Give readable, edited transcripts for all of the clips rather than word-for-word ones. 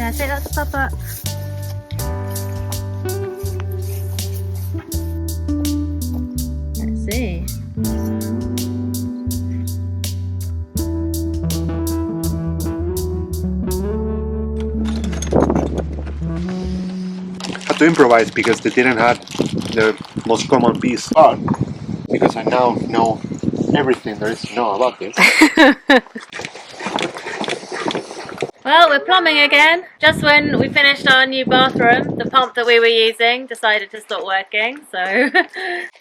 Yeah, say that to Papa. Let's see. Had to improvise because they didn't have the most common piece. But because I now know everything there is to know about this. Well, we're plumbing again. Just when we finished our new bathroom, the pump that we were using decided to stop working. So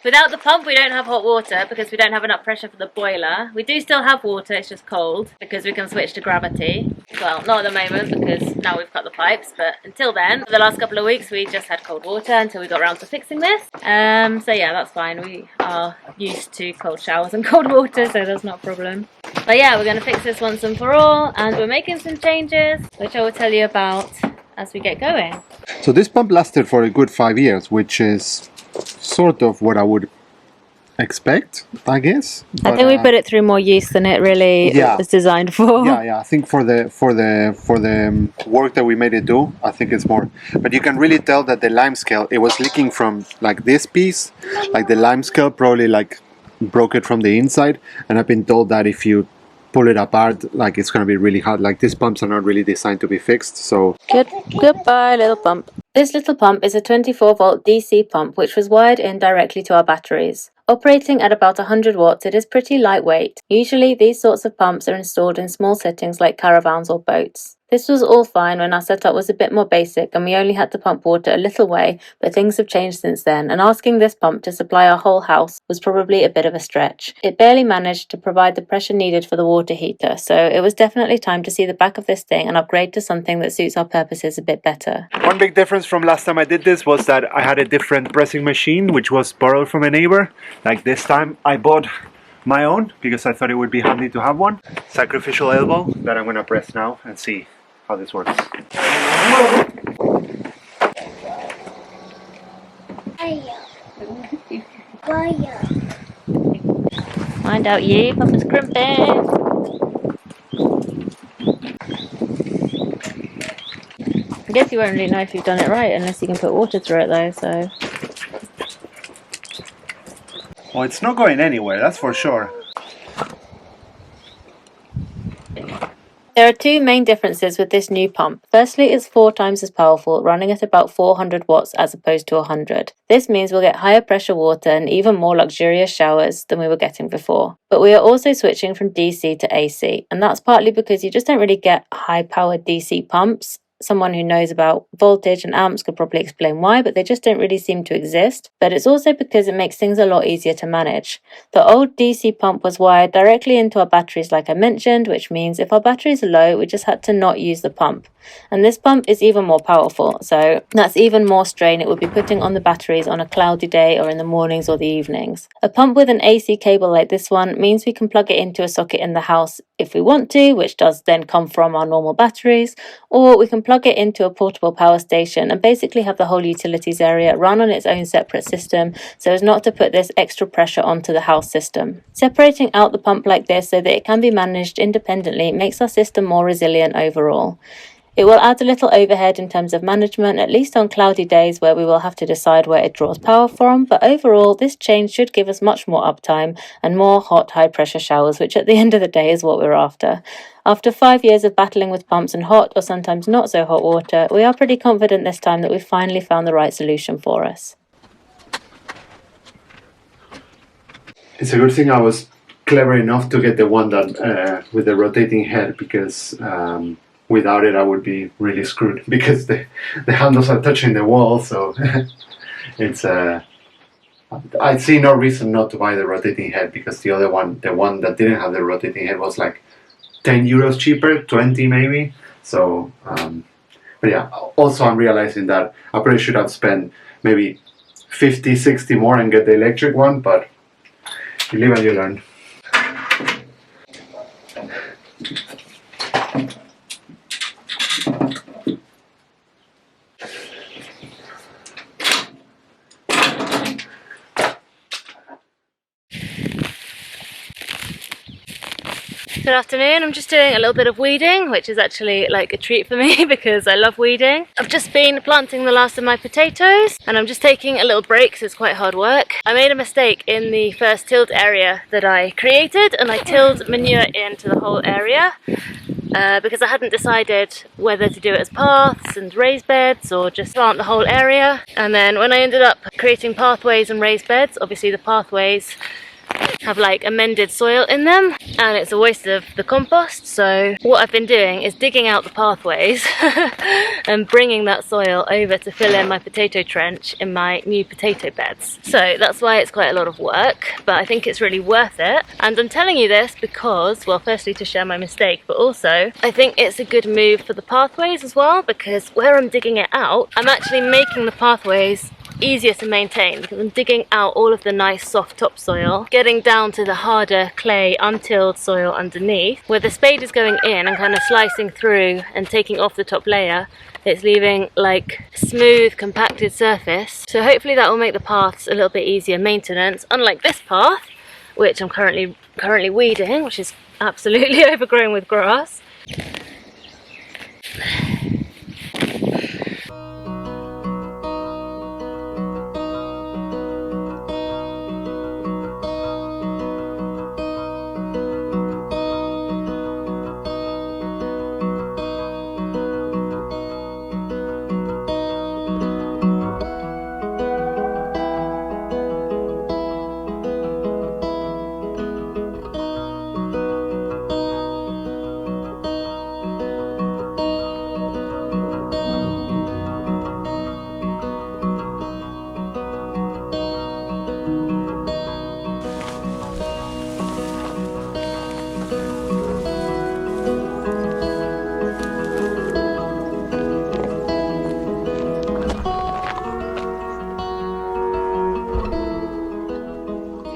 without the pump, we don't have hot water because we don't have enough pressure for the boiler. We do still have water, it's just cold because we can switch to gravity. Well, not at the moment because now we've cut the pipes, but until then, for the last couple of weeks, we just had cold water until we got around to fixing this. So yeah, that's fine. We are used to cold showers and cold water, so that's not a problem. But yeah, we're going to fix this once and for all, and we're making some changes, which I will tell you about as we get going. So this pump lasted for a good 5 years, which is sort of what I would expect, I guess. I think we put it through more use than it really was designed for. Yeah. I think for the work that we made it do, I think it's more. But you can really tell that the lime scale, it was leaking from like this piece, like the lime scale probably like broke it from the inside. And I've been told that if you pull it apart, like it's going to be really hard. Like these pumps are not really designed to be fixed. So goodbye, little pump. This little pump is a 24-volt DC pump which was wired in directly to our batteries. Operating at about 100 watts, it is pretty lightweight. Usually, these sorts of pumps are installed in small settings like caravans or boats. This was all fine when our setup was a bit more basic and we only had to pump water a little way, but things have changed since then, and asking this pump to supply our whole house was probably a bit of a stretch. It barely managed to provide the pressure needed for the water heater, so it was definitely time to see the back of this thing and upgrade to something that suits our purposes a bit better. one big difference from last time I did this was that I had a different pressing machine, which was borrowed from a neighbor. Like this time I bought my own because I thought it would be handy to have one. Sacrificial elbow that I'm gonna press now and see how this works. Find out you, Papa's crimping. I guess you won't really know if you've done it right unless you can put water through it though, so. Well, it's not going anywhere, that's for sure. There are two main differences with this new pump. Firstly, it's 4 times as powerful, running at about 400 watts as opposed to 100. This means we'll get higher pressure water and even more luxurious showers than we were getting before. But we are also switching from DC to AC, and that's partly because you just don't really get high-powered DC pumps. Someone who knows about voltage and amps could probably explain why, but they just don't really seem to exist. But it's also because it makes things a lot easier to manage. The old DC pump was wired directly into our batteries like I mentioned, which means if our batteries are low, we just had to not use the pump. And this pump is even more powerful, so that's even more strain it would be putting on the batteries on a cloudy day or in the mornings or the evenings. A pump with an AC cable like this one means we can plug it into a socket in the house if we want to, which does then come from our normal batteries, or we can plug it into a portable power station and basically have the whole utilities area run on its own separate system so as not to put this extra pressure onto the house system. Separating out the pump like this so that it can be managed independently makes our system more resilient overall. It will add a little overhead in terms of management, at least on cloudy days where we will have to decide where it draws power from, but overall this change should give us much more uptime and more hot, high-pressure showers, which at the end of the day is what we're after. After 5 years of battling with pumps and hot, or sometimes not so hot water, we are pretty confident this time that we've finally found the right solution for us. It's a good thing I was clever enough to get the one that with the rotating head, because without it I would be really screwed because the handles are touching the wall, so it's I see no reason not to buy the rotating head, because the other one, the one that didn't have the rotating head, was like 10 euros cheaper, 20 maybe. So but yeah, also I'm realizing that I probably should have spent maybe 50, 60 more and get the electric one, but you live and you learn. Good afternoon. I'm just doing a little bit of weeding, which is actually like a treat for me because I love weeding. I've just been planting the last of my potatoes and I'm just taking a little break because it's quite hard work. I made a mistake in the first tilled area that I created, and I tilled manure into the whole area because I hadn't decided whether to do it as paths and raised beds or just plant the whole area. And then when I ended up creating pathways and raised beds, obviously the pathways have like amended soil in them and it's a waste of the compost. So what I've been doing is digging out the pathways and bringing that soil over to fill in my potato trench in my new potato beds. So that's why it's quite a lot of work, but I think it's really worth it. And I'm telling you this because, well, firstly to share my mistake, but also I think it's a good move for the pathways as well, because where I'm digging it out, I'm actually making the pathways easier to maintain because I'm digging out all of the nice soft topsoil, getting down to the harder clay untilled soil underneath. Where the spade is going in and kind of slicing through and taking off the top layer, it's leaving like smooth compacted surface. So hopefully that will make the paths a little bit easier maintenance, unlike this path which I'm currently weeding, which is absolutely overgrown with grass.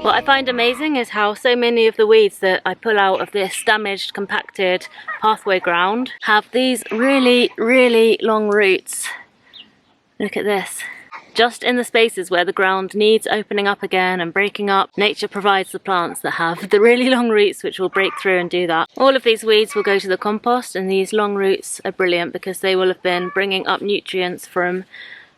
What I find amazing is how so many of the weeds that I pull out of this damaged, compacted pathway ground have these really, really long roots. Look at this. Just in the spaces where the ground needs opening up again and breaking up, nature provides the plants that have the really long roots which will break through and do that. All of these weeds will go to the compost, and these long roots are brilliant because they will have been bringing up nutrients from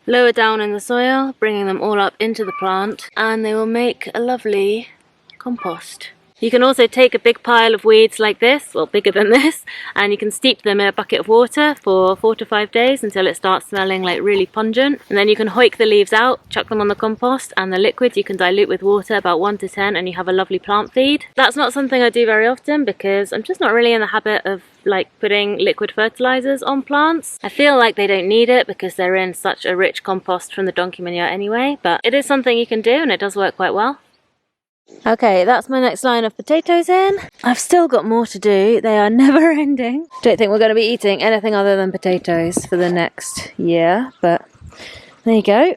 lower down in the soil, bringing them all up into the plant, and they will make a lovely compost. You can also take a big pile of weeds like this, or bigger than this, and you can steep them in a bucket of water for 4 to 5 days until it starts smelling like really pungent. And then you can hoik the leaves out, chuck them on the compost, and the liquid you can dilute with water about 1 to 10 and you have a lovely plant feed. That's not something I do very often because I'm just not really in the habit of like putting liquid fertilizers on plants. I feel like they don't need it because they're in such a rich compost from the donkey manure anyway, but it is something you can do and it does work quite well. Okay, that's my next line of potatoes in. I've still got more to do. They are never ending. Don't think we're going to be eating anything other than potatoes for the next year, but there you go.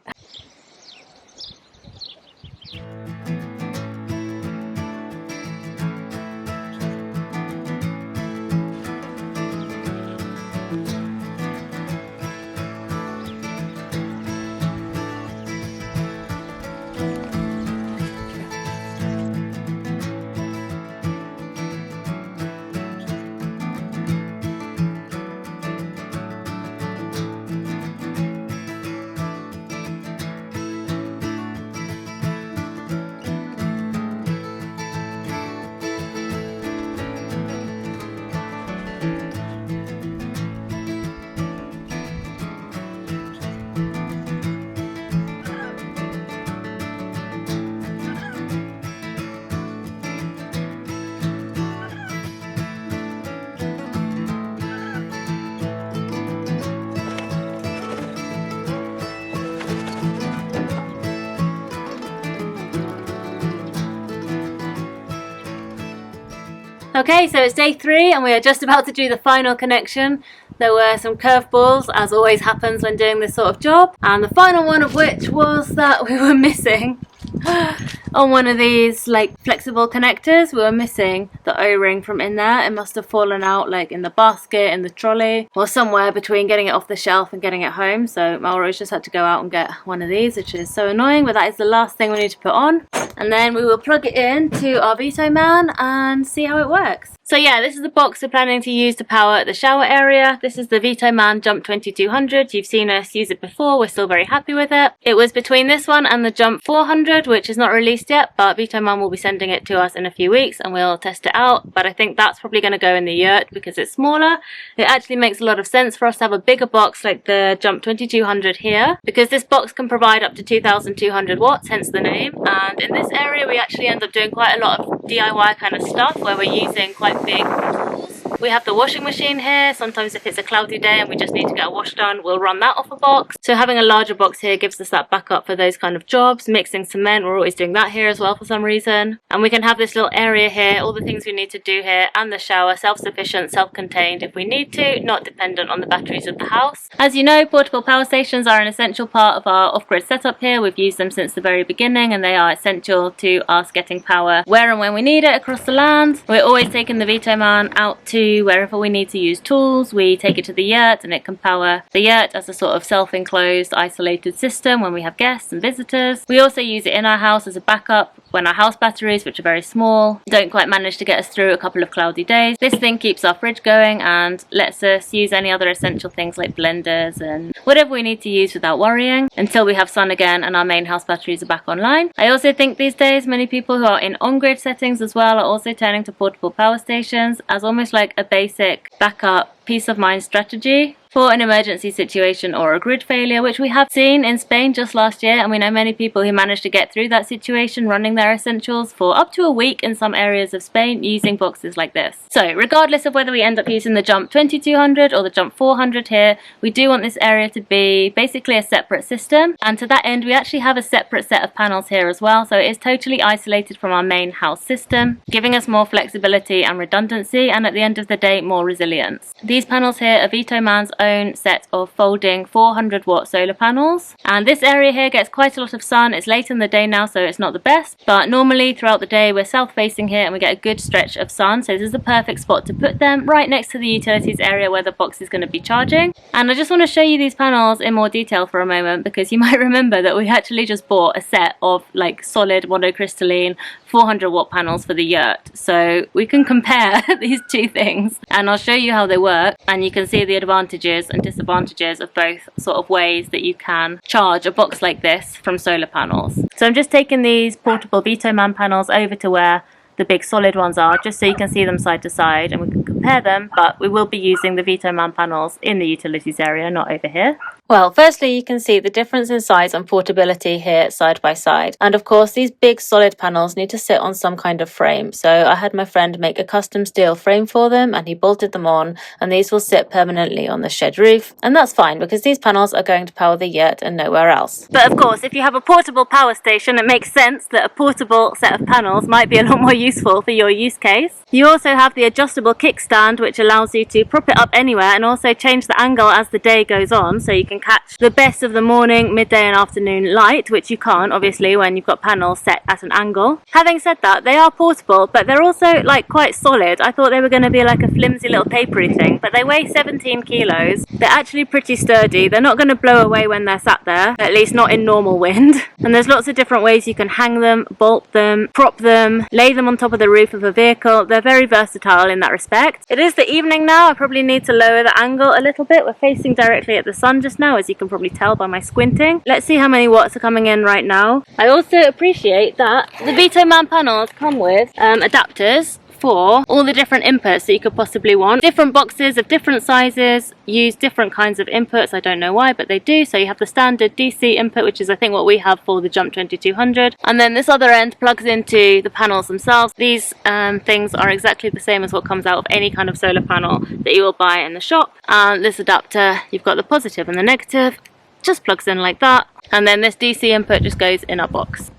Okay, so it's day 3 and we are just about to do the final connection. There were some curveballs, as always happens when doing this sort of job, and the final one of which was that we were missing on one of these like flexible connectors, we were missing the O-ring from in there. It must have fallen out like in the basket, in the trolley, or somewhere between getting it off the shelf and getting it home. So Mauro's just had to go out and get one of these, which is so annoying, but that is the last thing we need to put on. And then we will plug it in to our Vito Man and see how it works. So yeah, this is the box we're planning to use to power the shower area. This is the Vitoman Jump 2200. You've seen us use it before. We're still very happy with it. It was between this one and the Jump 400, which is not released yet, but Vitoman will be sending it to us in a few weeks and we'll test it out. But I think that's probably going to go in the yurt because it's smaller. It actually makes a lot of sense for us to have a bigger box like the Jump 2200 here, because this box can provide up to 2200 watts, hence the name. And in this area we actually end up doing quite a lot of DIY kind of stuff where we're using quite big tools. We have the washing machine here. Sometimes if it's a cloudy day and we just need to get a wash done, we'll run that off a box. So having a larger box here gives us that backup for those kind of jobs. Mixing cement, we're always doing that here as well for some reason. And we can have this little area here, all the things we need to do here, and the shower, self-sufficient, self-contained if we need to, not dependent on the batteries of the house. As you know, portable power stations are an essential part of our off-grid setup here. We've used them since the very beginning and they are essential to us getting power where and when we need it across the land. We're always taking the Vitoman out to wherever we need to use tools. We take it to the yurt and it can power the yurt as a sort of self-enclosed isolated system when we have guests and visitors. We also use it in our house as a backup when our house batteries, which are very small, don't quite manage to get us through a couple of cloudy days. This thing keeps our fridge going and lets us use any other essential things like blenders and whatever we need to use without worrying until we have sun again and our main house batteries are back online. I also think these days many people who are in on-grid settings as well are also turning to portable power stations as almost like a basic backup peace of mind strategy for an emergency situation or a grid failure, which we have seen in Spain just last year, and we know many people who managed to get through that situation running their essentials for up to a week in some areas of Spain using boxes like this. So regardless of whether we end up using the Jump 2200 or the Jump 400 here, we do want this area to be basically a separate system, and to that end we actually have a separate set of panels here as well, so it is totally isolated from our main house system, giving us more flexibility and redundancy, and at the end of the day more resilience. These panels here are Vitoman's own set of folding 400 watt solar panels, and this area here gets quite a lot of sun. It's late in the day now, so it's not the best, but normally throughout the day we're south facing here and we get a good stretch of sun, so this is the perfect spot to put them right next to the utilities area where the box is going to be charging. And I just want to show you these panels in more detail for a moment, because you might remember that we actually just bought a set of like solid monocrystalline 400 watt panels for the yurt, so we can compare these two things and I'll show you how they work, and you can see the advantages and disadvantages of both sort of ways that you can charge a box like this from solar panels. So I'm just taking these portable Vitoman panels over to where the big solid ones are, just so you can see them side to side and we can compare them, but we will be using the Vitoman panels in the utilities area, not over here. Well, firstly, you can see the difference in size and portability here side by side. And of course, these big solid panels need to sit on some kind of frame. So I had my friend make a custom steel frame for them and he bolted them on, and these will sit permanently on the shed roof. And that's fine because these panels are going to power the yurt and nowhere else. But of course, if you have a portable power station, it makes sense that a portable set of panels might be a lot more useful for your use case. You also have the adjustable kickstand, which allows you to prop it up anywhere and also change the angle as the day goes on, so you can catch the best of the morning, midday and afternoon light, which you can't obviously when you've got panels set at an angle. Having said that, they are portable, but they're also like quite solid. I thought they were going to be like a flimsy little papery thing, but they weigh 17 kilos. They're actually pretty sturdy. They're not going to blow away when they're sat there, at least not in normal wind. And there's lots of different ways you can hang them, bolt them, prop them, lay them on top of the roof of a vehicle. They're very versatile in that respect. It is the evening now. I probably need to lower the angle a little bit. We're facing directly at the sun just now, as you can probably tell by my squinting. Let's see how many watts are coming in right now. I also appreciate that the Vitoman panels come with adapters for all the different inputs that you could possibly want. Different boxes of different sizes use different kinds of inputs. I don't know why, but they do. So you have the standard DC input, which is I think what we have for the Jump 2200, and then this other end plugs into the panels themselves. These things are exactly the same as what comes out of any kind of solar panel that you will buy in the shop. And this adapter, you've got the positive and the negative, just plugs in like that, and then this DC input just goes in our box.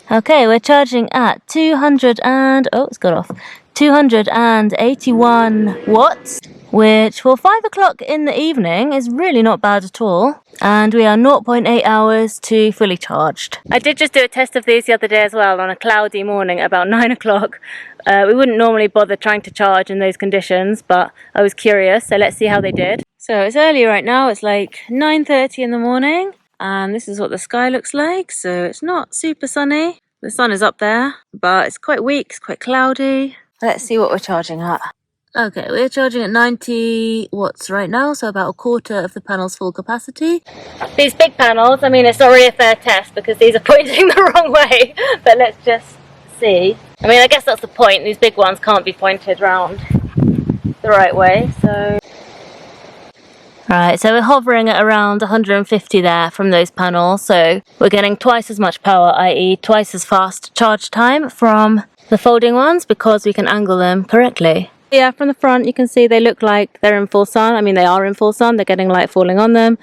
Okay, we're charging at 281 watts, which for 5 o'clock in the evening is really not bad at all. And we are 0.8 hours to fully charged. I did just do a test of these the other day as well on a cloudy morning about 9 o'clock. We wouldn't normally bother trying to charge in those conditions, but I was curious, so let's see how they did. So it's early right now, it's like 9:30 in the morning. And this is what the sky looks like. So it's not super sunny. The sun is up there, but it's quite weak, it's quite cloudy. Let's see what we're charging at. Okay, we're charging at 90 watts right now, so about a quarter of the panel's full capacity. These big panels, I mean, it's not really a fair test because these are pointing the wrong way, but let's just see. I mean, I guess that's the point. These big ones can't be pointed round the right way, so... Right, so we're hovering at around 150 there from those panels, so we're getting twice as much power, i.e. twice as fast charge time from the folding ones because we can angle them correctly. Yeah, from the front you can see they look like they're in full sun. I mean, they are in full sun, they're getting light falling on them,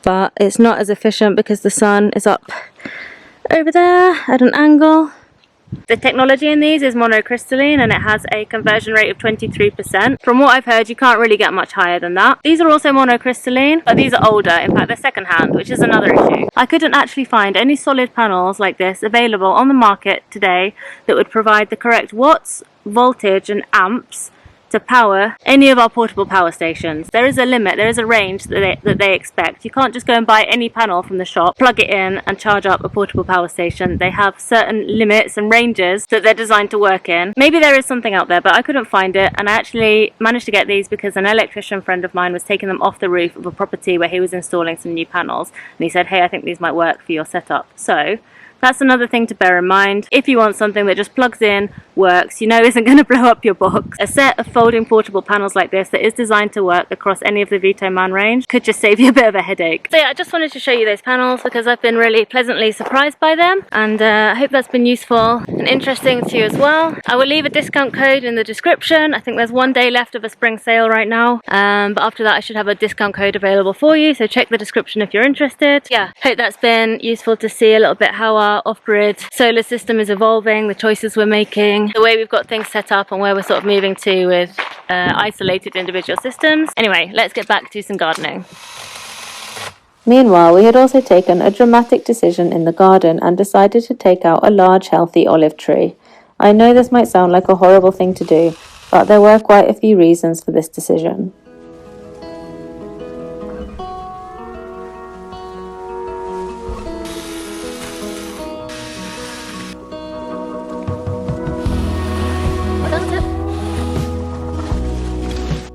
but it's not as efficient because the sun is up over there at an angle. The technology in these is monocrystalline and it has a conversion rate of 23%. From what I've heard, you can't really get much higher than that. These are also monocrystalline, but these are older. In fact, they're second-hand, which is another issue. I couldn't actually find any solid panels like this available on the market today that would provide the correct watts, voltage and amps to power any of our portable power stations. There is a limit, there is a range that they expect. You can't just go and buy any panel from the shop, plug it in and charge up a portable power station. They have certain limits and ranges that they're designed to work in. Maybe there is something out there, but I couldn't find it, and I actually managed to get these because an electrician friend of mine was taking them off the roof of a property where he was installing some new panels, and he said, hey, I think these might work for your setup. So that's another thing to bear in mind. If you want something that just plugs in, works, you know isn't going to blow up your box, a set of folding portable panels like this that is designed to work across any of the Vito Man range could just save you a bit of a headache. So yeah, I just wanted to show you those panels because I've been really pleasantly surprised by them, and I hope that's been useful and interesting to you as well. I will leave a discount code in the description. I think there's 1 day left of a spring sale right now, but after that I should have a discount code available for you, so check the description if you're interested. Yeah, hope that's been useful to see a little bit how our off-grid solar system is evolving, the choices we're making, the way we've got things set up and where we're sort of moving to with isolated individual systems. Anyway, let's get back to some gardening. Meanwhile, we had also taken a dramatic decision in the garden and decided to take out a large healthy olive tree. I know this might sound like a horrible thing to do, but there were quite a few reasons for this decision.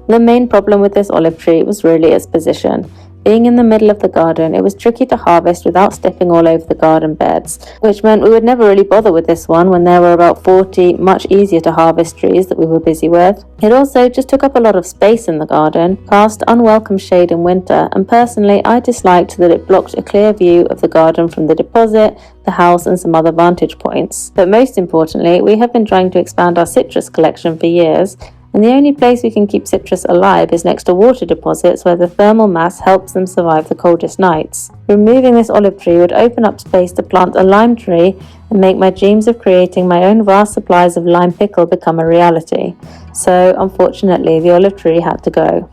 The main problem with this olive tree was really its position. Being in the middle of the garden, it was tricky to harvest without stepping all over the garden beds, which meant we would never really bother with this one when there were about 40 much easier to harvest trees that we were busy with. It also just took up a lot of space in the garden, cast unwelcome shade in winter, and personally I disliked that it blocked a clear view of the garden from the deposit, the house and some other vantage points. But most importantly, we have been trying to expand our citrus collection for years, and the only place we can keep citrus alive is next to water deposits where the thermal mass helps them survive the coldest nights. Removing this olive tree would open up space to plant a lime tree and make my dreams of creating my own vast supplies of lime pickle become a reality. So, unfortunately, the olive tree had to go.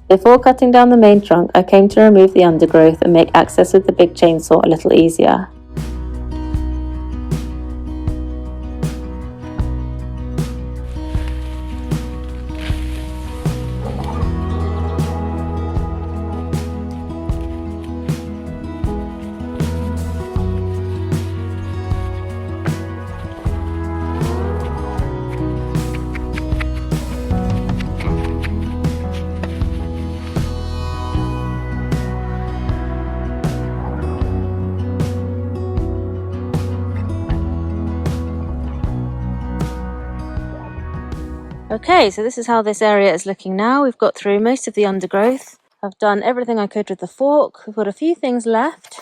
Before cutting down the main trunk, I came to remove the undergrowth and make access with the big chainsaw a little easier. Okay, so this is how this area is looking now. We've got through most of the undergrowth. I've done everything I could with the fork. We've got a few things left.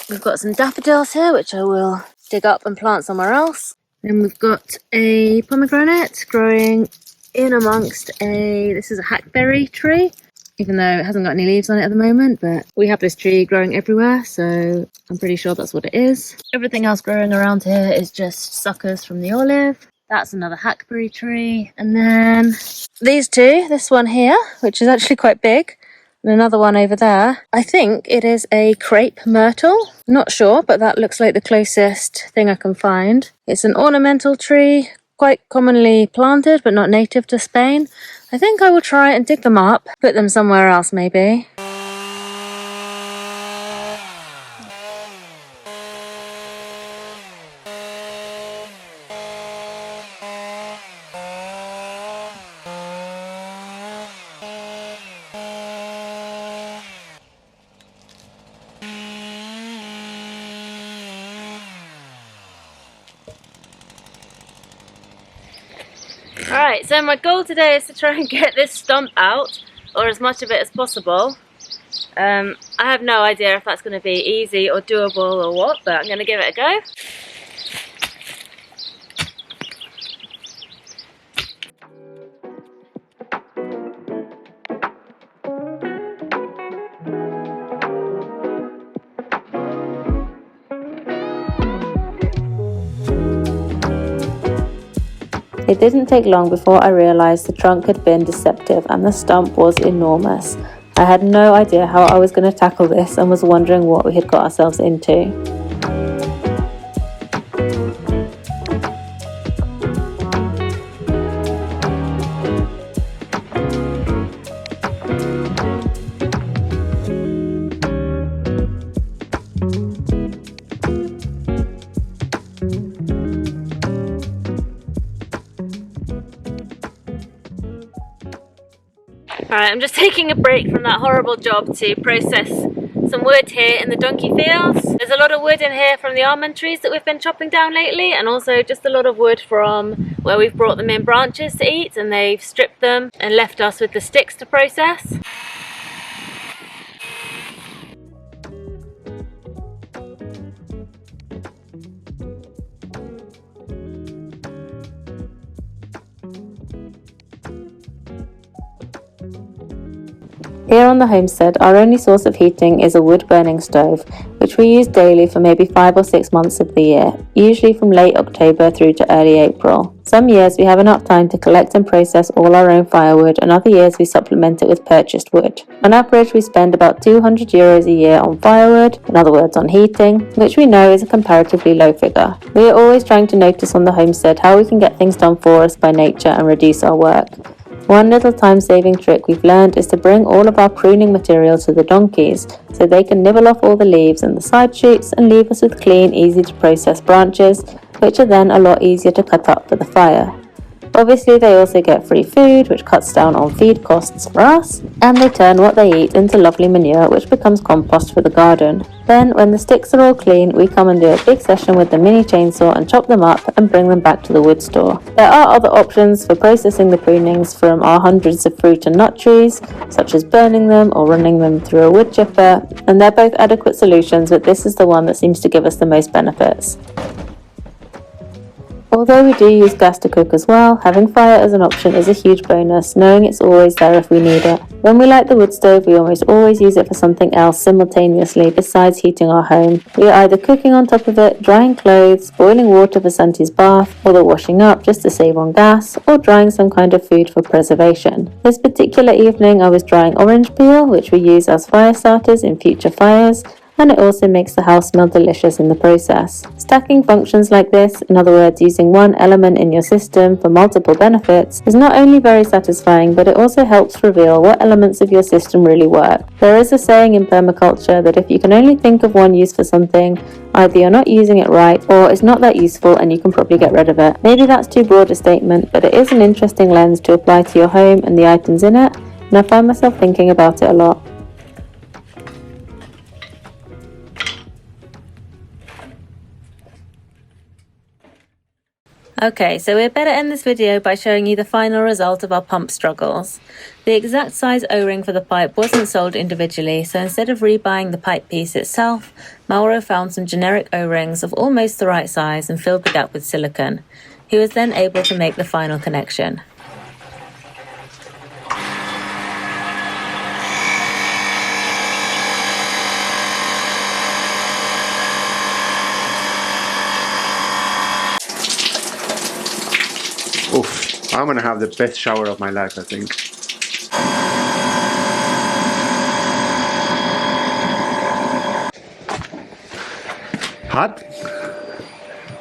We've got some daffodils here, which I will dig up and plant somewhere else. Then we've got a pomegranate growing in amongst this is a hackberry tree, even though it hasn't got any leaves on it at the moment, but we have this tree growing everywhere, so I'm pretty sure that's what it is. Everything else growing around here is just suckers from the olive. That's another hackberry tree. And then these two, this one here, which is actually quite big, and another one over there. I think it is a crepe myrtle. Not sure, but that looks like the closest thing I can find. It's an ornamental tree, quite commonly planted, but not native to Spain. I think I will try and dig them up, put them somewhere else maybe. Alright, so my goal today is to try and get this stump out, or as much of it as possible. I have no idea if that's going to be easy or doable or what, but I'm going to give it a go. It didn't take long before I realised the trunk had been deceptive and the stump was enormous. I had no idea how I was going to tackle this and was wondering what we had got ourselves into. Alright, I'm just taking a break from that horrible job to process some wood here in the donkey fields. There's a lot of wood in here from the almond trees that we've been chopping down lately, and also just a lot of wood from where we've brought them in branches to eat, and they've stripped them and left us with the sticks to process. Here on the homestead, our only source of heating is a wood-burning stove, which we use daily for maybe 5 or 6 months of the year, usually from late October through to early April. Some years we have enough time to collect and process all our own firewood, and other years we supplement it with purchased wood. On average, we spend about €200 a year on firewood, in other words on heating, which we know is a comparatively low figure. We are always trying to notice on the homestead how we can get things done for us by nature and reduce our work. One little time-saving trick we've learned is to bring all of our pruning material to the donkeys, so they can nibble off all the leaves and the side shoots and leave us with clean, easy-to-process branches, which are then a lot easier to cut up for the fire. Obviously, they also get free food, which cuts down on feed costs for us, and they turn what they eat into lovely manure, which becomes compost for the garden. Then, when the sticks are all clean, we come and do a big session with the mini chainsaw and chop them up and bring them back to the wood store. There are other options for processing the prunings from our hundreds of fruit and nut trees, such as burning them or running them through a wood chipper, and they're both adequate solutions, but this is the one that seems to give us the most benefits. Although we do use gas to cook as well, having fire as an option is a huge bonus, knowing it's always there if we need it. When we light the wood stove, we almost always use it for something else simultaneously besides heating our home. We are either cooking on top of it, drying clothes, boiling water for Santi's bath, or the washing up just to save on gas, or drying some kind of food for preservation. This particular evening I was drying orange peel, which we use as fire starters in future fires, and it also makes the house smell delicious in the process. Stacking functions like this, in other words using one element in your system for multiple benefits, is not only very satisfying, but it also helps reveal what elements of your system really work. There is a saying in permaculture that if you can only think of one use for something, either you're not using it right or it's not that useful and you can probably get rid of it. Maybe that's too broad a statement, but it is an interesting lens to apply to your home and the items in it, and I find myself thinking about it a lot. Okay, so we'd better end this video by showing you the final result of our pump struggles. The exact size O-ring for the pipe wasn't sold individually, so instead of rebuying the pipe piece itself, Mauro found some generic O-rings of almost the right size and filled the gap with silicone. He was then able to make the final connection. Oof, I'm gonna have the best shower of my life, I think. Hot?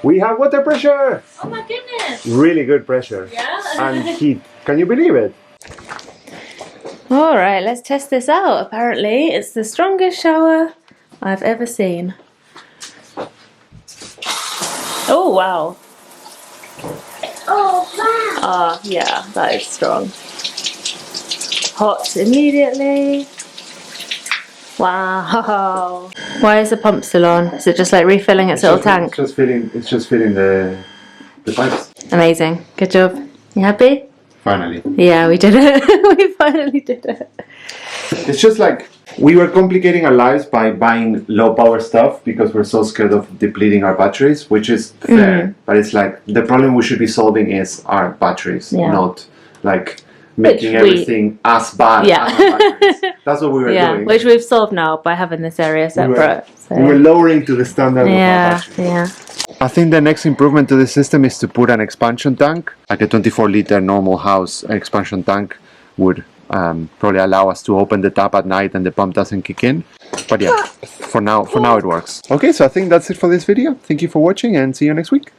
We have water pressure! Oh my goodness! Really good pressure. Yeah? And heat. Can you believe it? Alright, let's test this out. Apparently, it's the strongest shower I've ever seen. Oh, wow. Oh, wow. Ah, yeah, that is strong. Hot immediately. Wow. Why is the pump still on? Is it just like refilling its little tank? It's just filling the pipes. Amazing. Good job. You happy? Finally. Yeah, we did it. We finally did it. It's just like we were complicating our lives by buying low power stuff because we're so scared of depleting our batteries, which is fair. But it's like the problem we should be solving is our batteries, not like making everything as bad as our batteries. That's what we were doing. Which we've solved now by having this area separate. We were lowering to the standard of our batteries. Yeah. I think the next improvement to the system is to put an expansion tank, like a 24-liter normal house expansion tank would probably allow us to open the tap at night and the pump doesn't kick in. But yeah, for now it works. Okay, so I think that's it for this video. Thank you for watching and see you next week.